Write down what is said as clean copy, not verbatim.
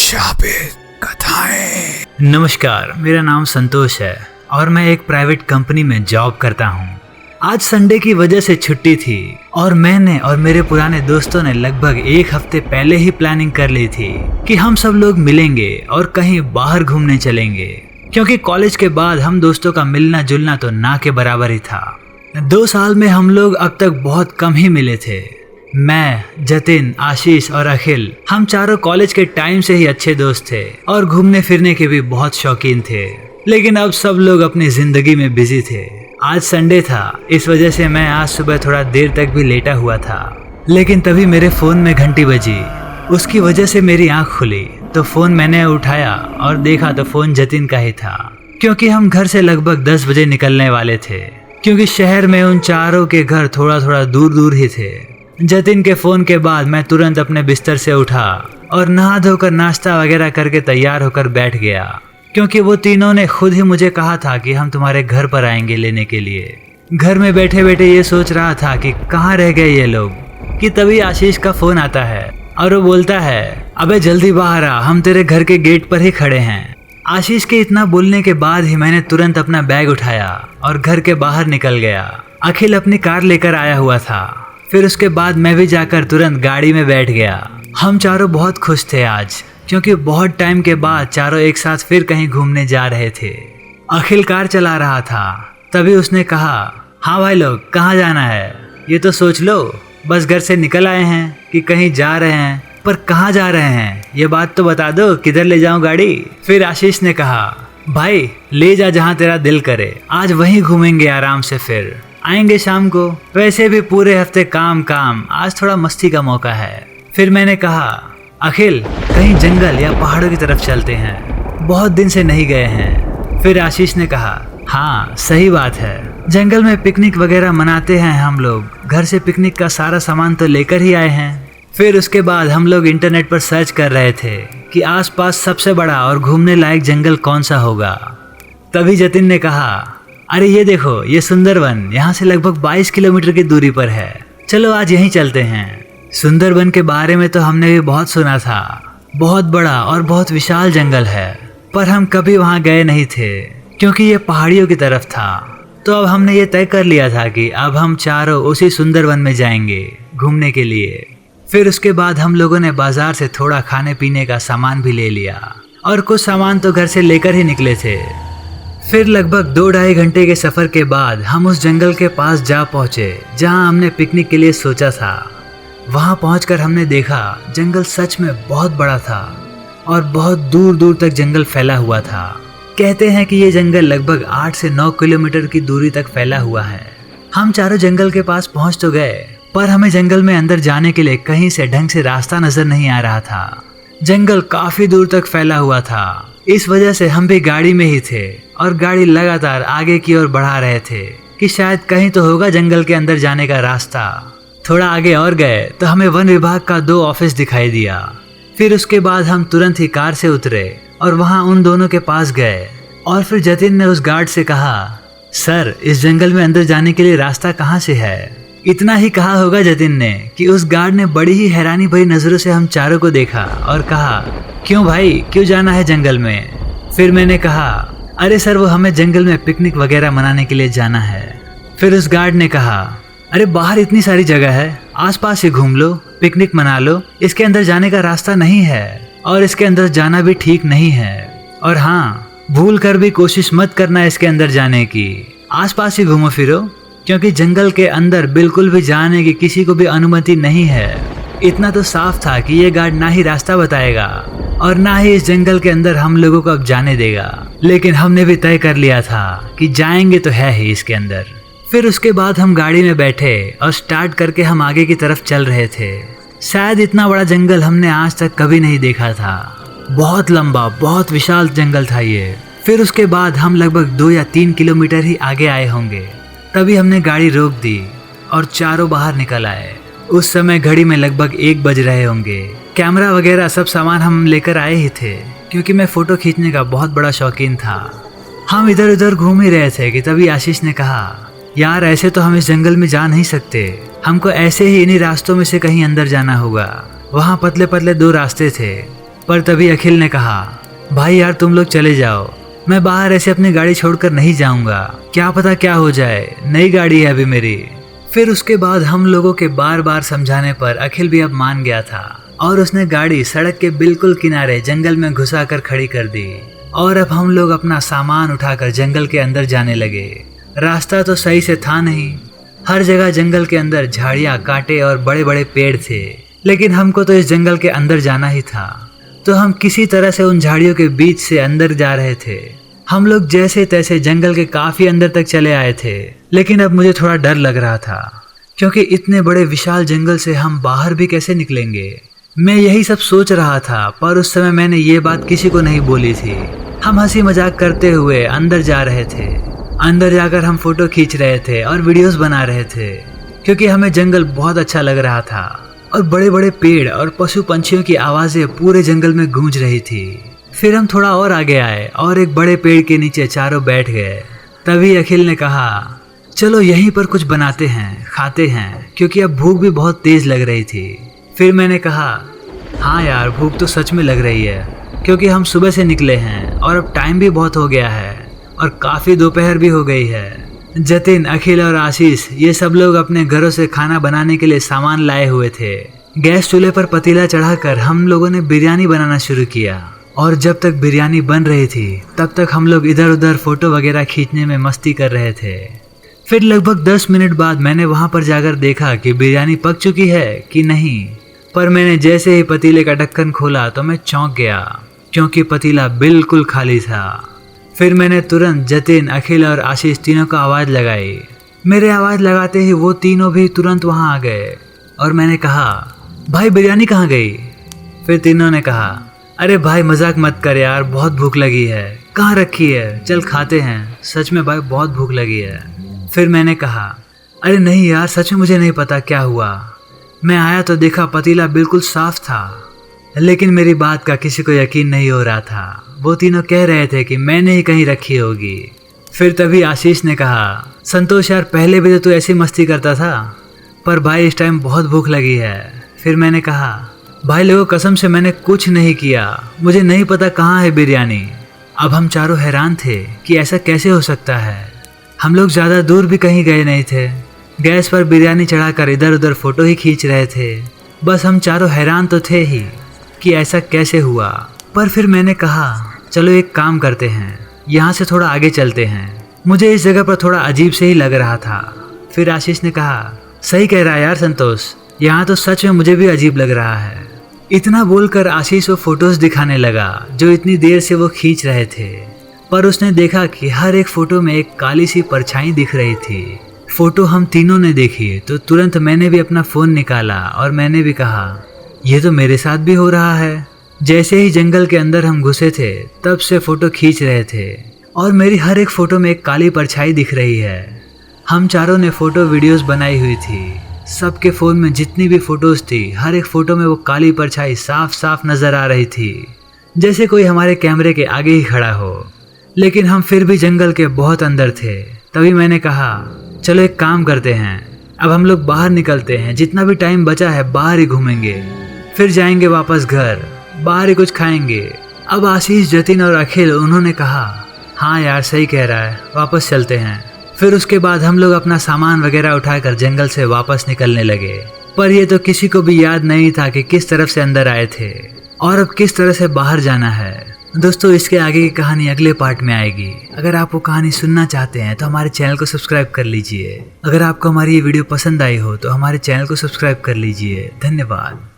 शापित कथाएं। नमस्कार, मेरा नाम संतोष है और मैं एक प्राइवेट कंपनी में जॉब करता हूँ। आज संडे की वजह से छुट्टी थी और मैंने और मेरे पुराने दोस्तों ने लगभग एक हफ्ते पहले ही प्लानिंग कर ली थी कि हम सब लोग मिलेंगे और कहीं बाहर घूमने चलेंगे, क्योंकि कॉलेज के बाद हम दोस्तों का मिलना जुलना तो ना के बराबर ही था। 2 साल में हम लोग अब तक बहुत कम ही मिले थे। मैं, जतिन, आशीष और अखिल, हम चारों कॉलेज के टाइम से ही अच्छे दोस्त थे और घूमने फिरने के भी बहुत शौकीन थे। लेकिन अब सब लोग अपनी जिंदगी में बिजी थे। आज संडे था, इस वजह से मैं आज सुबह थोड़ा देर तक भी लेटा हुआ था। लेकिन तभी मेरे फोन में घंटी बजी। उसकी वजह से मेरी आंख खुली तो फोन मैंने उठाया और देखा तो फोन जतिन का ही था, क्योंकि हम घर से लगभग 10 बजे निकलने वाले थे, क्योंकि शहर में उन चारों के घर थोड़ा थोड़ा दूर दूर ही थे। जतिन के फोन के बाद मैं तुरंत अपने बिस्तर से उठा और नहा धोकर नाश्ता वगैरह करके तैयार होकर बैठ गया, क्योंकि वो तीनों ने खुद ही मुझे कहा था कि हम तुम्हारे घर पर आएंगे लेने के लिए। घर में बैठे बैठे ये सोच रहा था कि कहाँ रह गए ये लोग, कि तभी आशीष का फोन आता है और वो बोलता है, अबे जल्दी बाहर आ, हम तेरे घर के गेट पर ही खड़े हैं। आशीष के इतना बोलने के बाद ही मैंने तुरंत अपना बैग उठाया और घर के बाहर निकल गया। अखिल अपनी कार लेकर आया हुआ था। फिर उसके बाद मैं भी जाकर तुरंत गाड़ी में बैठ गया। हम चारों बहुत खुश थे आज, क्योंकि बहुत टाइम के बाद चारों एक साथ फिर कहीं घूमने जा रहे थे। अखिल कार चला रहा था, तभी उसने कहा, हाँ भाई लोग, कहाँ जाना है ये तो सोच लो। बस घर से निकल आए हैं कि कहीं जा रहे हैं, पर कहाँ जा रहे हैं ये बात तो बता दो, किधर ले जाऊं गाड़ी। फिर आशीष ने कहा, भाई ले जा जहाँ तेरा दिल करे, आज वहीं घूमेंगे आराम से, फिर आएंगे शाम को। वैसे भी पूरे हफ्ते काम काम, आज थोड़ा मस्ती का मौका है। फिर मैंने कहा, अखिल कहीं जंगल या पहाड़ों की तरफ चलते हैं, बहुत दिन से नहीं गए हैं। फिर आशीष ने कहा, हाँ सही बात है, जंगल में पिकनिक वगैरह मनाते हैं हम लोग। घर से पिकनिक का सारा सामान तो लेकर ही आए हैं। फिर उसके बाद हम लोग इंटरनेट पर सर्च कर रहे थे कि आसपास सबसे बड़ा और घूमने लायक जंगल कौन सा होगा। तभी जतिन ने कहा, अरे ये देखो, ये सुंदरवन यहाँ से लगभग 22 किलोमीटर की दूरी पर है, चलो आज यहीं चलते हैं। सुंदरवन के बारे में तो हमने भी बहुत सुना था, बहुत बड़ा और बहुत विशाल जंगल है, पर हम कभी वहाँ गए नहीं थे, क्योंकि ये पहाड़ियों की तरफ था। तो अब हमने ये तय कर लिया था कि अब हम चारों उसी सुंदरवन में जाएंगे घूमने के लिए। फिर उसके बाद हम लोगों ने बाजार से थोड़ा खाने पीने का सामान भी ले लिया और कुछ सामान तो घर से लेकर ही निकले थे। फिर लगभग 2-2.5 घंटे के सफर के बाद हम उस जंगल के पास जा पहुंचे जहां हमने पिकनिक के लिए सोचा था। वहां पहुंचकर हमने देखा जंगल सच में बहुत बड़ा था और बहुत दूर दूर तक जंगल फैला हुआ था। कहते हैं कि ये जंगल लगभग 8 से 9 किलोमीटर की दूरी तक फैला हुआ है। हम चारों जंगल के पास पहुंच तो गए, पर हमें जंगल में अंदर जाने के लिए कहीं से ढंग से रास्ता नजर नहीं आ रहा था। जंगल काफी दूर तक फैला हुआ था, इस वजह से हम भी गाड़ी में ही थे और गाड़ी लगातार आगे की ओर बढ़ा रहे थे कि शायद कहीं तो होगा जंगल के अंदर जाने का रास्ता। थोड़ा आगे और गए तो हमें वन विभाग का 2 ऑफिस दिखाई दिया। फिर उसके बाद हम तुरंत ही कार से उतरे और वहां उन दोनों के पास गए और फिर जतिन ने उस गार्ड से कहा, सर इस जंगल में अंदर जाने के लिए रास्ता कहाँ से है। इतना ही कहा होगा जतिन ने कि उस गार्ड ने बड़ी ही हैरानी भरी नजरों से हम चारों को देखा और कहा, क्यों भाई, क्यों जाना है जंगल में। फिर मैंने कहा, अरे सर वो हमें जंगल में पिकनिक वगैरह मनाने के लिए जाना है। फिर उस गार्ड ने कहा, अरे बाहर इतनी सारी जगह है, आसपास ही घूम लो, पिकनिक मना लो, इसके अंदर जाने का रास्ता नहीं है और इसके अंदर जाना भी ठीक नहीं है। और हाँ, भूल कर भी कोशिश मत करना इसके अंदर जाने की, आसपास ही घूमो फिरो, क्योंकि जंगल के अंदर बिल्कुल भी जाने की किसी को भी अनुमति नहीं है। इतना तो साफ था कि ये गार्ड ना ही रास्ता बताएगा और ना ही इस जंगल के अंदर हम लोगों को अब जाने देगा। लेकिन हमने भी तय कर लिया था कि जाएंगे तो है ही इसके अंदर। फिर उसके बाद हम गाड़ी में बैठे और स्टार्ट करके हम आगे की तरफ चल रहे थे। शायद इतना बड़ा जंगल हमने आज तक कभी नहीं देखा था। बहुत लंबा, बहुत विशाल जंगल था ये। फिर उसके बाद हम लगभग 2 या 3 किलोमीटर ही आगे आए होंगे, तभी हमने गाड़ी रोक दी और चारों बाहर निकल आए। उस समय घड़ी में लगभग 1 बज रहे होंगे। कैमरा वगैरह सब सामान हम लेकर आए ही थे, क्योंकि मैं फोटो खींचने का बहुत बड़ा शौकीन था। हम इधर उधर घूम ही रहे थे कि तभी आशीष ने कहा, यार ऐसे तो हम इस जंगल में जा नहीं सकते, हमको ऐसे ही इन्हीं रास्तों में से कहीं अंदर जाना होगा। वहाँ पतले पतले 2 रास्ते थे, पर तभी अखिल ने कहा, भाई यार तुम लोग चले जाओ, मैं बाहर ऐसे अपनी गाड़ी छोड़कर नहीं जाऊंगा, क्या पता क्या हो जाए, नई गाड़ी है अभी मेरी। फिर उसके बाद हम लोगों के बार बार समझाने पर अखिल भी अब मान गया था और उसने गाड़ी सड़क के बिल्कुल किनारे जंगल में घुसा कर खड़ी कर दी और अब हम लोग अपना सामान उठाकर जंगल के अंदर जाने लगे। रास्ता तो सही से था नहीं, हर जगह जंगल के अंदर झाड़ियाँ, कांटे और बड़े बड़े पेड़ थे, लेकिन हमको तो इस जंगल के अंदर जाना ही था, तो हम किसी तरह से उन झाड़ियों के बीच से अंदर जा रहे थे। हम लोग जैसे तैसे जंगल के काफी अंदर तक चले आए थे, लेकिन अब मुझे थोड़ा डर लग रहा था क्योंकि इतने बड़े विशाल जंगल से हम बाहर भी कैसे निकलेंगे। मैं यही सब सोच रहा था, पर उस समय मैंने ये बात किसी को नहीं बोली थी। हम हंसी मजाक करते हुए अंदर जा रहे थे। अंदर जाकर हम फोटो खींच रहे थे और वीडियोस बना रहे थे क्योंकि हमें जंगल बहुत अच्छा लग रहा था और बड़े बड़े पेड़ और पशु पंछियों की आवाजें पूरे जंगल में गूंज रही थी। फिर हम थोड़ा और आगे आए और एक बड़े पेड़ के नीचे चारों बैठ गए। तभी अखिल ने कहा, चलो यहीं पर कुछ बनाते हैं, खाते हैं, क्योंकि अब भूख भी बहुत तेज लग रही थी। फिर मैंने कहा, हाँ यार भूख तो सच में लग रही है क्योंकि हम सुबह से निकले हैं और अब टाइम भी बहुत हो गया है और काफ़ी दोपहर भी हो गई है। जतिन, अखिल और आशीष ये सब लोग अपने घरों से खाना बनाने के लिए सामान लाए हुए थे। गैस चूल्हे पर पतीला चढ़ाकर हम लोगों ने बिरयानी बनाना शुरू किया और जब तक बिरयानी बन रही थी तब तक हम लोग इधर उधर फोटो वगैरह खींचने में मस्ती कर रहे थे। फिर लगभग 10 मिनट बाद मैंने वहाँ पर जाकर देखा कि बिरयानी पक चुकी है कि नहीं, पर मैंने जैसे ही पतीले का ढक्कन खोला तो मैं चौंक गया क्योंकि पतीला बिल्कुल खाली था। फिर मैंने तुरंत जतिन, अखिल और आशीष तीनों को आवाज़ लगाई। मेरे आवाज़ लगाते ही वो तीनों भी तुरंत वहाँ आ गए और मैंने कहा, भाई बिरयानी कहाँ गई? फिर तीनों ने कहा, अरे भाई मजाक मत कर यार, बहुत भूख लगी है, कहाँ रखी है, चल खाते हैं, सच में भाई बहुत भूख लगी है। फिर मैंने कहा, अरे नहीं यार सच में मुझे नहीं पता क्या हुआ, मैं आया तो देखा पतीला बिल्कुल साफ था, लेकिन मेरी बात का किसी को यकीन नहीं हो रहा था। वो तीनों कह रहे थे कि मैंने ही कहीं रखी होगी। फिर तभी आशीष ने कहा, संतोष यार पहले भी तो तू ऐसी मस्ती करता था, पर भाई इस टाइम बहुत भूख लगी है। फिर मैंने कहा, भाई लोगों कसम से मैंने कुछ नहीं किया, मुझे नहीं पता कहाँ है बिरयानी। अब हम चारों हैरान थे कि ऐसा कैसे हो सकता है। हम लोग ज़्यादा दूर भी कहीं गए नहीं थे, गैस पर बिरयानी चढ़ाकर इधर उधर फोटो ही खींच रहे थे। बस हम चारों हैरान तो थे ही कि ऐसा कैसे हुआ। पर फिर मैंने कहा, चलो एक काम करते हैं, यहाँ से थोड़ा आगे चलते हैं, मुझे इस जगह पर थोड़ा अजीब से ही लग रहा था। फिर आशीष ने कहा, सही कह रहा है यार संतोष, यहाँ तो सच में मुझे भी अजीब लग रहा है। इतना बोलकर आशीष वो फोटोज दिखाने लगा जो इतनी देर से वो खींच रहे थे, पर उसने देखा कि हर एक फोटो में एक काली सी परछाई दिख रही थी। फोटो हम तीनों ने देखी तो तुरंत मैंने भी अपना फ़ोन निकाला और मैंने भी कहा, यह तो मेरे साथ भी हो रहा है। जैसे ही जंगल के अंदर हम घुसे थे तब से फोटो खींच रहे थे और मेरी हर एक फोटो में एक काली परछाई दिख रही है। हम चारों ने फोटो वीडियोस बनाई हुई थी, सबके फ़ोन में जितनी भी फोटोज़ थी हर एक फ़ोटो में वो काली परछाई साफ साफ नज़र आ रही थी, जैसे कोई हमारे कैमरे के आगे ही खड़ा हो। लेकिन हम फिर भी जंगल के बहुत अंदर थे। तभी मैंने कहा, चलो एक काम करते हैं, अब हम लोग बाहर निकलते हैं, जितना भी टाइम बचा है बाहर ही घूमेंगे, फिर जाएंगे वापस घर, बाहर ही कुछ खाएंगे। अब आशीष, जतिन और अखिल उन्होंने कहा, हाँ यार सही कह रहा है, वापस चलते हैं। फिर उसके बाद हम लोग अपना सामान वगैरह उठाकर जंगल से वापस निकलने लगे। पर ये तो किसी को भी याद नहीं था कि किस तरफ से अंदर आए थे और अब किस तरह से बाहर जाना है। दोस्तों इसके आगे की कहानी अगले पार्ट में आएगी। अगर आप वो कहानी सुनना चाहते हैं तो हमारे चैनल को सब्सक्राइब कर लीजिए। अगर आपको हमारी ये वीडियो पसंद आई हो तो हमारे चैनल को सब्सक्राइब कर लीजिए। धन्यवाद।